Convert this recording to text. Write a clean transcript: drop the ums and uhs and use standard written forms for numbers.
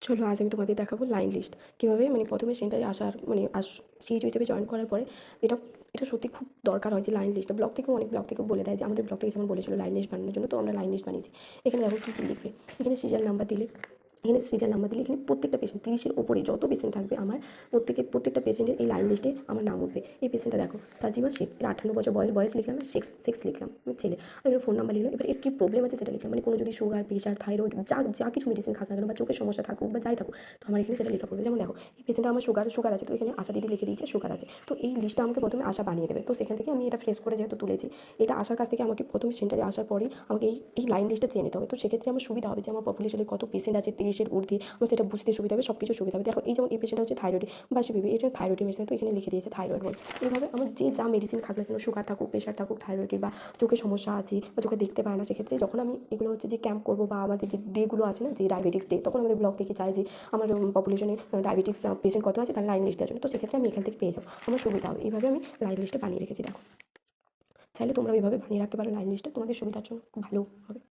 চলো আজ আমি তোমাদের দেখাবো লাইন লিস্ট কীভাবে, মানে প্রথমে সেন্টারে আসার মানে সিইচও হিসেবে জয়েন করার পরে এটা এটা সত্যি খুব দরকার হয় যে লাইন লিস্টটা অনেক ব্লগ থেকেও বলে দেয় যে আমাদের ব্লগ থেকে যেমন বলেছিল লাইন লিস্ট বানানোর জন্য, তো আমরা লাইন লিস্ট বানিয়েছি। এখানে দেখো কী কী লিখবে, এখানে সিরিয়াল নাম্বার দিলে, এখানে প্রত্যেকটা পেশেন্ট 30-এর ওপরে যত পেশেন্ট থাকবে আমার প্রত্যেকটা পেশেন্টের এই লাইন লিস্টে আমার নাম উঠবে। এই পেশেন্টটা দেখো তাজিমা শেখ, এর 58 বছর বয়স লিখলাম, সেক্স লিখলাম, আমি ছেলে, আর এখানে ফোন নাম্বার লিখলাম। এবার এর কী প্রবলেম আছে সেটা লিখলাম, মানে কোনো যদি সুগার, প্রেশার, থাইরয়েড যা কিছু মেডিসিন খাক না কেন, বা চোখের সমস্যা থাকুক বা যাই থাকুক, তো আমার এখানে সেটা লেখা পড়বে। যেমন দেখো এই পেশেন্টটা আমার সুগার আছে, তো এখানে আশা দিদি লিখে দিয়েছে সুগার আছে, তো এই লিস্টটা আমাকে প্রথমে আশা বানিয়ে দেবে। তো সেখান থেকে আমি এটা ফ্রেশ করে যেহেতু তুলেছি, এটা আশার কাছ থেকে আমাকে প্রথমে সেন্টারে আসার পরেই আমাকে এই লাইন লিস্টটা চেয়ে নিতে হবে। তো সেক্ষেত্রে আমার সুবিধা হবে যে আমার পপুলেশনে কত পেশেন্ট আছে, 30-এর ঊর্ধ্বে, আমার সেটা বুঝতে সুবিধা হবে, সব কিছু সুবিধা হবে। দেখো এই যেমন এই পেশেন্টটা হচ্ছে থাইরয়েড বা সিবিবি, এটা থাইরয়েড মেডিসিন, তো এখানে লিখে দিয়েছে থাইরয়েড বল। এইভাবে আমার যে যা মেডিসিন খাক না কেন, সুগার থাকুক, প্রেশার থাকুক, থাইরয়েডের বা চোখের সমস্যা আছে বা চোখে দেখতে পায় না, সেক্ষেত্রে যখন আমি এগুলো হচ্ছে যে ক্যাম্প করবো বা আমাদের যে ডেগুলো আছে না, যে ডায়াবেটিক্স ডে, তখন আমাদের ব্লগ থেকে চাই যে আমার পপুলেশনে ডায়াবেটিক্স পেশেন্ট কত আছে তার লাইন লিস্ট দেওয়ার জন্য, তো সেক্ষেত্রে আমি এখান থেকে পেয়ে যাবো, আমার সুবিধা হবে। এইভাবে আমি লাইন লিস্টটা বানিয়ে রেখেছি। দেখো চাইলে তোমরা এইভাবে বানিয়ে রাখতে পারো লাইন লিস্টটা, তোমাদের সুবিধার জন্য খুব ভালো হবে।